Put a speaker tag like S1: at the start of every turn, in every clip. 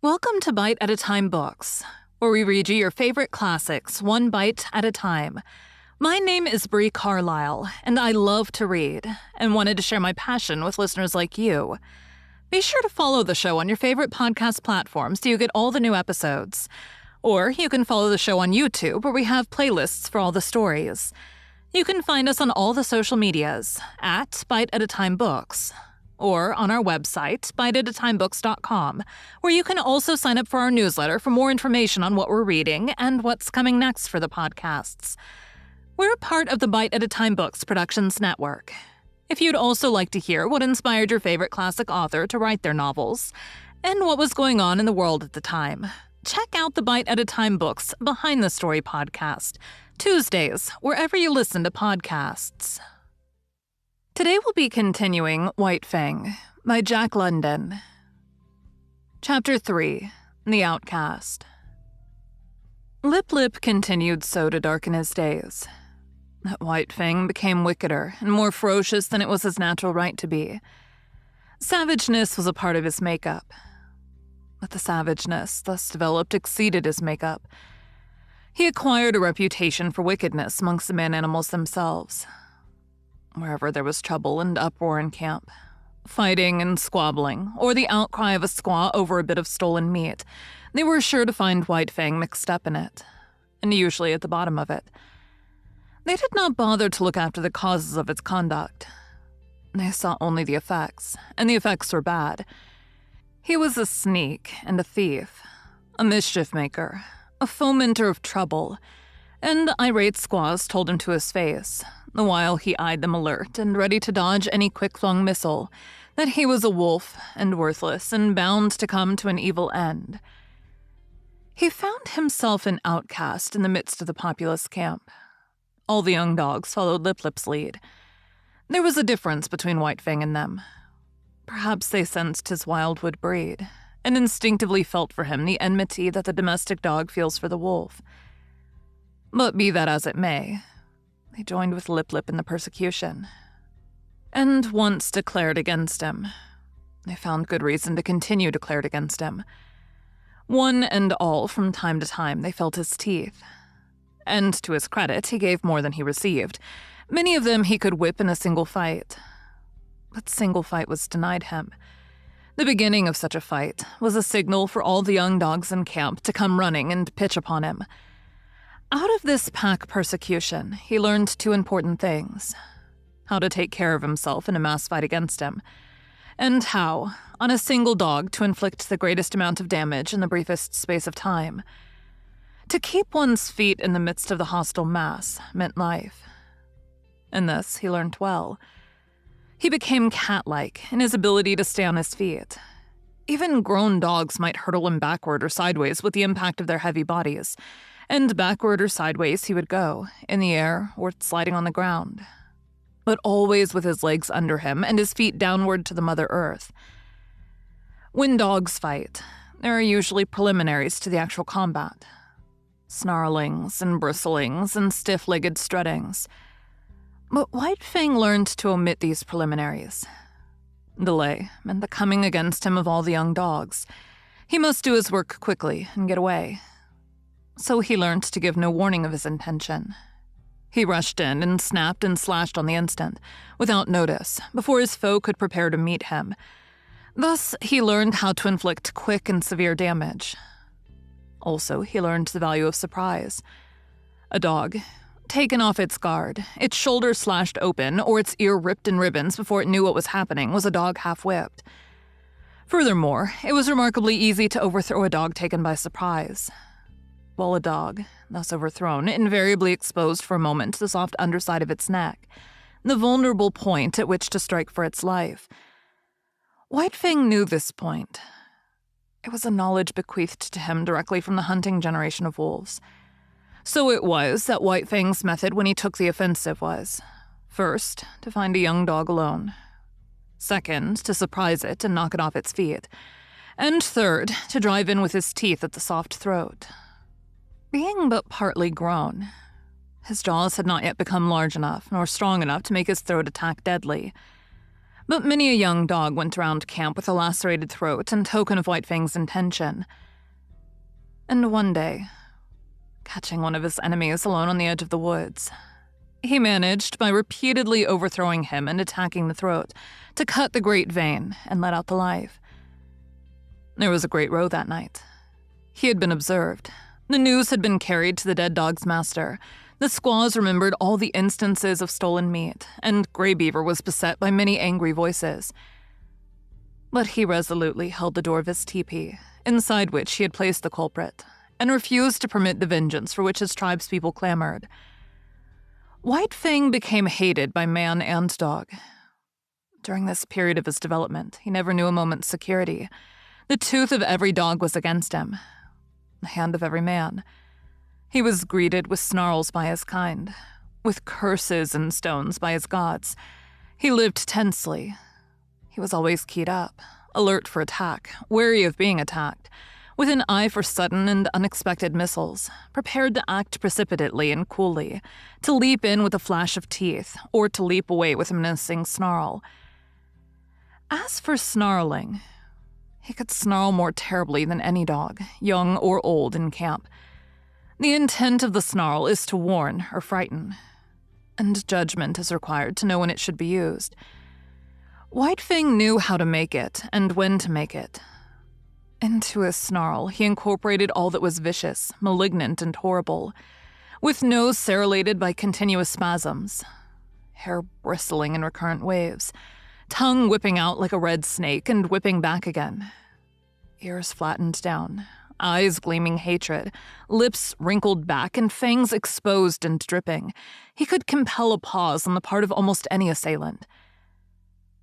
S1: Welcome to Bite at a Time Books, where we read you your favorite classics one bite at a time. My name is Bree Carlile, and I love to read, and wanted to share my passion with listeners like you. Be sure to follow the show on your favorite podcast platforms so you get all the new episodes. Or you can follow the show on YouTube, where we have playlists for all the stories. You can find us on all the social medias at Bite at a Time Books, or on our website, biteatatimebooks.com, where you can also sign up for our newsletter for more information on what we're reading and what's coming next for the podcasts. We're part of the Bite at a Time Books Productions Network. If you'd also like to hear what inspired your favorite classic author to write their novels, and what was going on in the world at the time, check out the Bite at a Time Books Behind the Story podcast, Tuesdays, wherever you listen to podcasts. Today we'll be continuing White Fang by Jack London. Chapter 3, The Outcast. Lip continued so to darken his days. That White Fang became wickeder and more ferocious than it was his natural right to be. Savageness was a part of his makeup. But the savageness thus developed exceeded his makeup. He acquired a reputation for wickedness amongst the man-animals themselves. Wherever there was trouble and uproar in camp, fighting and squabbling, or the outcry of a squaw over a bit of stolen meat, they were sure to find White Fang mixed up in it, and usually at the bottom of it. They did not bother to look after the causes of its conduct. They saw only the effects, and the effects were bad. He was a sneak and a thief, a mischief maker, a fomenter of trouble, and irate squaws told him to his face, the while he eyed them alert and ready to dodge any quick-flung missile, that he was a wolf and worthless and bound to come to an evil end. He found himself an outcast in the midst of the populous camp. All the young dogs followed Lip's lead. There was a difference between White Fang and them. Perhaps they sensed his wildwood breed, and instinctively felt for him the enmity that the domestic dog feels for the wolf. But be that as it may, they joined with Lip in the persecution. And once declared against him, they found good reason to continue declared against him. One and all, from time to time, they felt his teeth. And to his credit, he gave more than he received. Many of them he could whip in a single fight. But single fight was denied him. The beginning of such a fight was a signal for all the young dogs in camp to come running and pitch upon him. Out of this pack persecution, he learned two important things: how to take care of himself in a mass fight against him, and how, on a single dog, to inflict the greatest amount of damage in the briefest space of time. To keep one's feet in the midst of the hostile mass meant life. And this he learned well. He became cat-like in his ability to stay on his feet. Even grown dogs might hurtle him backward or sideways with the impact of their heavy bodies, and backward or sideways he would go, in the air or sliding on the ground, but always with his legs under him and his feet downward to the Mother Earth. When dogs fight, there are usually preliminaries to the actual combat. Snarlings and bristlings and stiff-legged struttings. But White Fang learned to omit these preliminaries. Delay meant the coming against him of all the young dogs. He must do his work quickly and get away. So he learned to give no warning of his intention. He rushed in and snapped and slashed on the instant, without notice, before his foe could prepare to meet him. Thus, he learned how to inflict quick and severe damage. Also, he learned the value of surprise. A dog, taken off its guard, its shoulder slashed open, or its ear ripped in ribbons before it knew what was happening, was a dog half-whipped. Furthermore, it was remarkably easy to overthrow a dog taken by surprise. While a dog, thus overthrown, invariably exposed for a moment the soft underside of its neck, the vulnerable point at which to strike for its life. White Fang knew this point. It was a knowledge bequeathed to him directly from the hunting generation of wolves. So it was that White Fang's method when he took the offensive was, first, to find a young dog alone. Second, to surprise it and knock it off its feet. And third, to drive in with his teeth at the soft throat. Being but partly grown, his jaws had not yet become large enough nor strong enough to make his throat attack deadly. But many a young dog went around camp with a lacerated throat in token of White Fang's intention. And one day, catching one of his enemies alone on the edge of the woods, he managed, by repeatedly overthrowing him and attacking the throat, to cut the great vein and let out the life. There was a great row that night. He had been observed. The news had been carried to the dead dog's master. The squaws remembered all the instances of stolen meat, and Grey Beaver was beset by many angry voices. But he resolutely held the door of his teepee, inside which he had placed the culprit, and refused to permit the vengeance for which his tribespeople clamored. White Fang became hated by man and dog. During this period of his development, he never knew a moment's security. The tooth of every dog was against him, the hand of every man. He was greeted with snarls by his kind, with curses and stones by his gods. He lived tensely. He was always keyed up, alert for attack, wary of being attacked, with an eye for sudden and unexpected missiles, prepared to act precipitately and coolly, to leap in with a flash of teeth, or to leap away with a menacing snarl. As for snarling, he could snarl more terribly than any dog, young or old, in camp. The intent of the snarl is to warn or frighten, and judgment is required to know when it should be used. White Fang knew how to make it and when to make it. Into his snarl, he incorporated all that was vicious, malignant, and horrible, with nose serrated by continuous spasms, hair bristling in recurrent waves, tongue whipping out like a red snake and whipping back again, ears flattened down, eyes gleaming hatred, lips wrinkled back, and fangs exposed and dripping. He could compel a pause on the part of almost any assailant.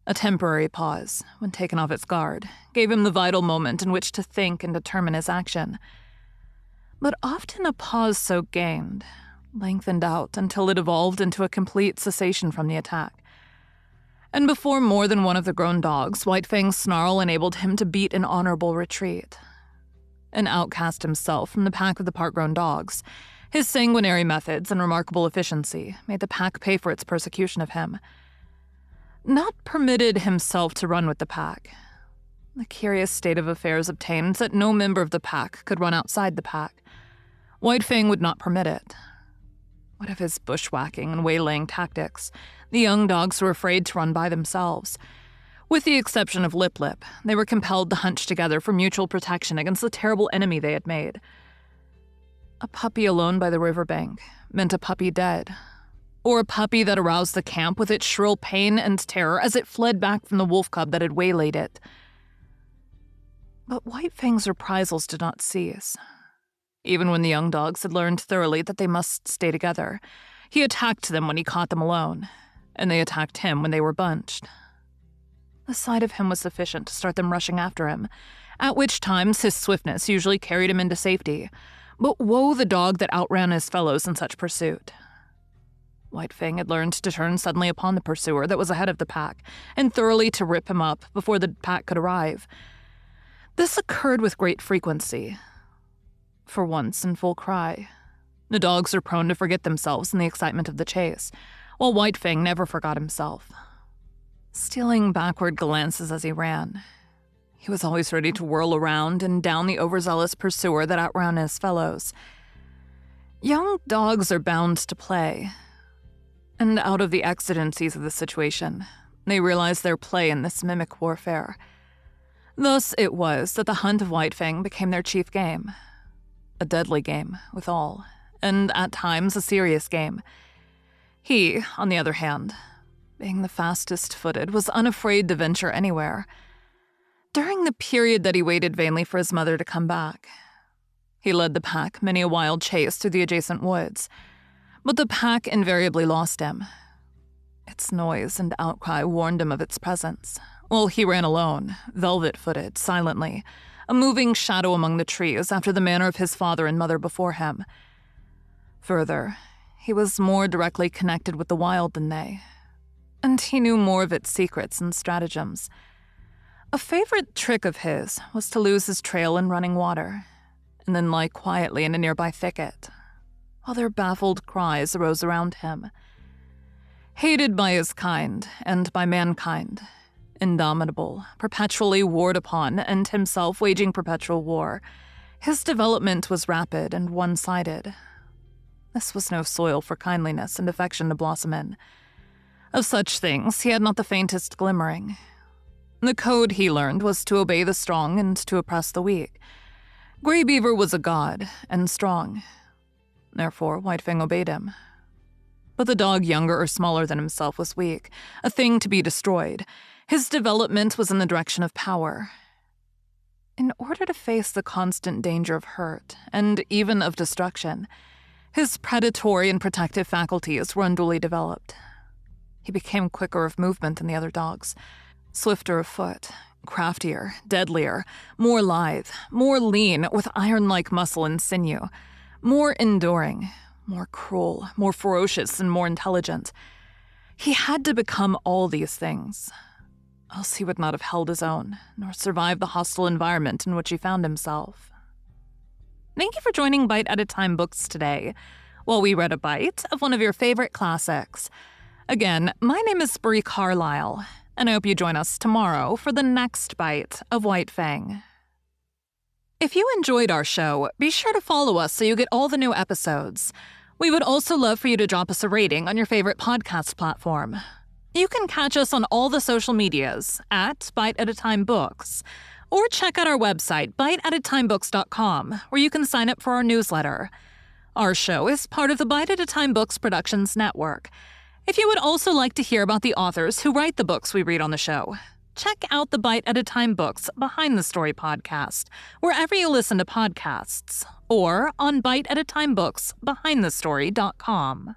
S1: A temporary pause, when taken off its guard, gave him the vital moment in which to think and determine his action. But often a pause so gained lengthened out until it evolved into a complete cessation from the attack. And before more than one of the grown dogs, White Fang's snarl enabled him to beat an honorable retreat. An outcast himself from the pack of the part-grown dogs, his sanguinary methods and remarkable efficiency made the pack pay for its persecution of him. Not permitted himself to run with the pack. The curious state of affairs obtained that no member of the pack could run outside the pack. White Fang would not permit it. What of his bushwhacking and waylaying tactics? The young dogs were afraid to run by themselves. With the exception of Lip Lip, they were compelled to hunch together for mutual protection against the terrible enemy they had made. A puppy alone by the riverbank meant a puppy dead, or a puppy that aroused the camp with its shrill pain and terror as it fled back from the wolf cub that had waylaid it. But White Fang's reprisals did not cease. Even when the young dogs had learned thoroughly that they must stay together, he attacked them when he caught them alone, and they attacked him when they were bunched. The sight of him was sufficient to start them rushing after him, at which times his swiftness usually carried him into safety, but woe the dog that outran his fellows in such pursuit. White Fang had learned to turn suddenly upon the pursuer that was ahead of the pack, and thoroughly to rip him up before the pack could arrive. This occurred with great frequency. For once in full cry, the dogs were prone to forget themselves in the excitement of the chase, while White Fang never forgot himself. Stealing backward glances as he ran, he was always ready to whirl around and down the overzealous pursuer that outran his fellows. Young dogs are bound to play, and out of the exigencies of the situation, they realized their play in this mimic warfare. Thus it was that the hunt of White Fang became their chief game. A deadly game, withal, and at times a serious game. He, on the other hand, being the fastest-footed, was unafraid to venture anywhere. During the period that he waited vainly for his mother to come back, he led the pack many a wild chase through the adjacent woods, but the pack invariably lost him. Its noise and outcry warned him of its presence, while he ran alone, velvet-footed, silently, a moving shadow among the trees after the manner of his father and mother before him. Further, he was more directly connected with the wild than they, and he knew more of its secrets and stratagems. A favorite trick of his was to lose his trail in running water, and then lie quietly in a nearby thicket, while their baffled cries arose around him. Hated by his kind and by mankind, Indomitable, perpetually warred upon, and himself waging perpetual war, his development was rapid and one-sided. This was no soil for kindliness and affection to blossom in. Of such things he had not the faintest glimmering. The code, he learned, was to obey the strong and to oppress the weak. Grey Beaver was a god, and strong. Therefore, White Fang obeyed him. But the dog younger or smaller than himself was weak, a thing to be destroyed. His development was in the direction of power. In order to face the constant danger of hurt, and even of destruction, his predatory and protective faculties were unduly developed. He became quicker of movement than the other dogs, swifter of foot, craftier, deadlier, more lithe, more lean, with iron-like muscle and sinew, more enduring, more cruel, more ferocious, and more intelligent. He had to become all these things, else he would not have held his own, nor survived the hostile environment in which he found himself. Thank you for joining Bite at a Time Books today, while we read a bite of one of your favorite classics. Again, my name is Bree Carlile, and I hope you join us tomorrow for the next bite of White Fang. If you enjoyed our show, be sure to follow us so you get all the new episodes. We would also love for you to drop us a rating on your favorite podcast platform. You can catch us on all the social medias at Bite at a Time Books, or check out our website, biteatatimebooks.com, where you can sign up for our newsletter. Our show is part of the Bite at a Time Books Productions Network. If you would also like to hear about the authors who write the books we read on the show, check out the Bite at a Time Books Behind the Story podcast, wherever you listen to podcasts, or on biteatatimebooksbehindthestory.com.